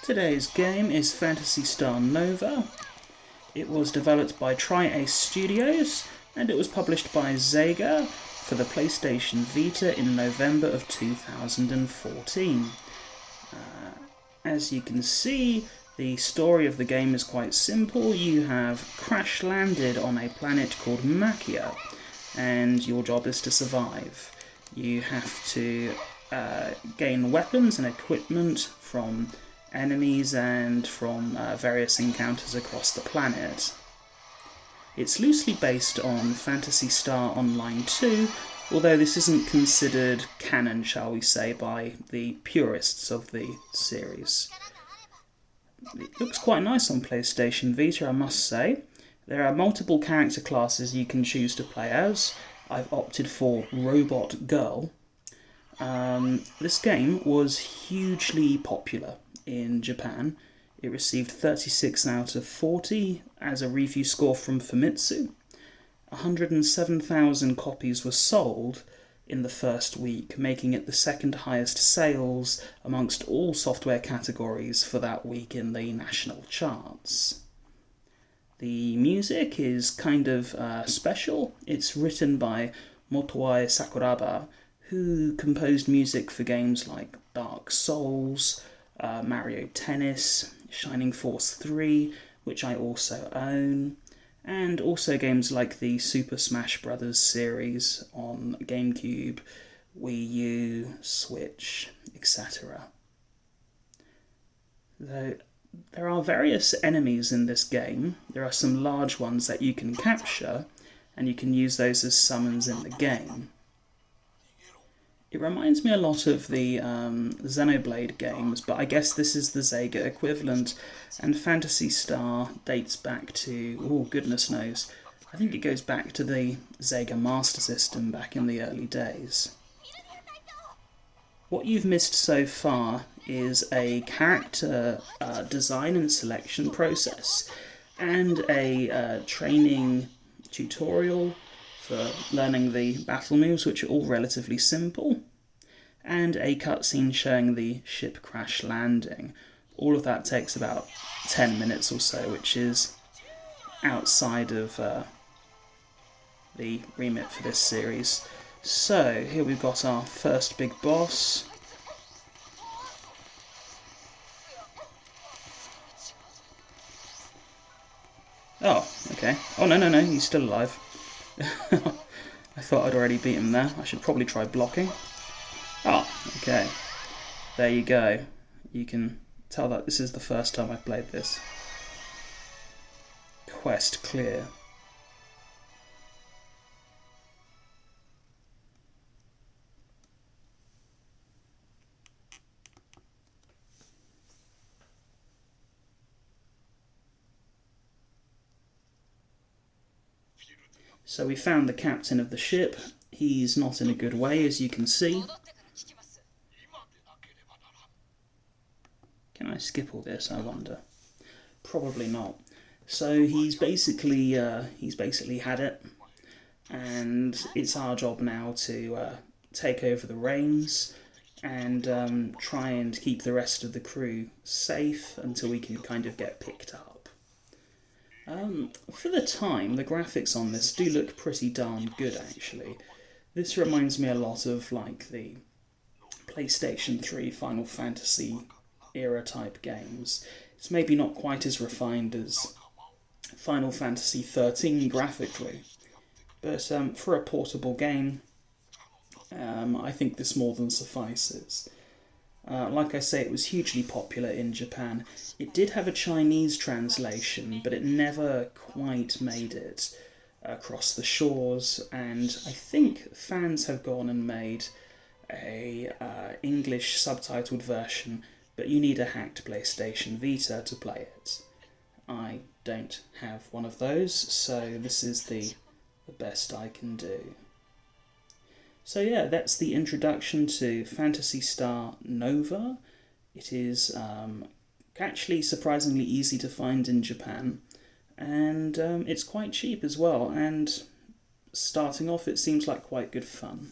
Today's game is Phantasy Star Nova. It was developed by Tri-Ace Studios and it was published by Sega for the PlayStation Vita in November of 2014. As you can see, the story of the game is quite simple. You have crash-landed on a planet called Makia, and your job is to survive. You have to gain weapons and equipment from enemies and from various encounters across the planet. It's loosely based on Phantasy Star Online 2, although this isn't considered canon, shall we say, by the purists of the series. It looks quite nice on PlayStation Vita, I must say. There are multiple character classes you can choose to play as. I've opted for Robot Girl. This game was hugely popular in Japan. It received 36 out of 40 as a review score from Famitsu. 107,000 copies were sold in the first week, making it the second highest sales amongst all software categories for that week in the national charts. The music is kind of special. It's written by Motoi Sakuraba, who composed music for games like Dark Souls, Mario Tennis, Shining Force 3, which I also own, and also games like the Super Smash Bros. Series on GameCube, Wii U, Switch, etc. Though there are various enemies in this game. There are some large ones that you can capture, and you can use those as summons in the game. It reminds me a lot of the Xenoblade games, but I guess this is the Sega equivalent, and Phantasy Star dates back to, oh goodness knows, I think it goes back to the Sega Master System back in the early days. What you've missed so far is a character design and selection process, and a training tutorial for learning the battle moves, which are all relatively simple, and a cutscene showing the ship crash landing. All of that takes about 10 minutes or so, which is outside of the remit for this series. So, here we've got our first big boss. Oh, okay. Oh, no, he's still alive. I thought I'd already beat him there. I should probably try blocking. Oh, okay. There you go. You can tell that this is the first time I've played this. Quest clear. So we found the captain of the ship. He's not in a good way, as you can see. Can I skip all this, I wonder? Probably not. So he's basically had it, and it's our job now to take over the reins and try and keep the rest of the crew safe until we can kind of get picked up. For the time, the graphics on this do look pretty darn good, actually. This reminds me a lot of like the PlayStation 3 Final Fantasy era type games. It's maybe not quite as refined as Final Fantasy 13 graphically, but for a portable game, I think this more than suffices. Like I say, it was hugely popular in Japan. It did have a Chinese translation, but it never quite made it across the shores, and I think fans have gone and made a English subtitled version, but you need a hacked PlayStation Vita to play it. I don't have one of those, so this is the best I can do. So yeah, that's the introduction to Phantasy Star Nova. It is actually surprisingly easy to find in Japan, and it's quite cheap as well, and starting off it seems like quite good fun.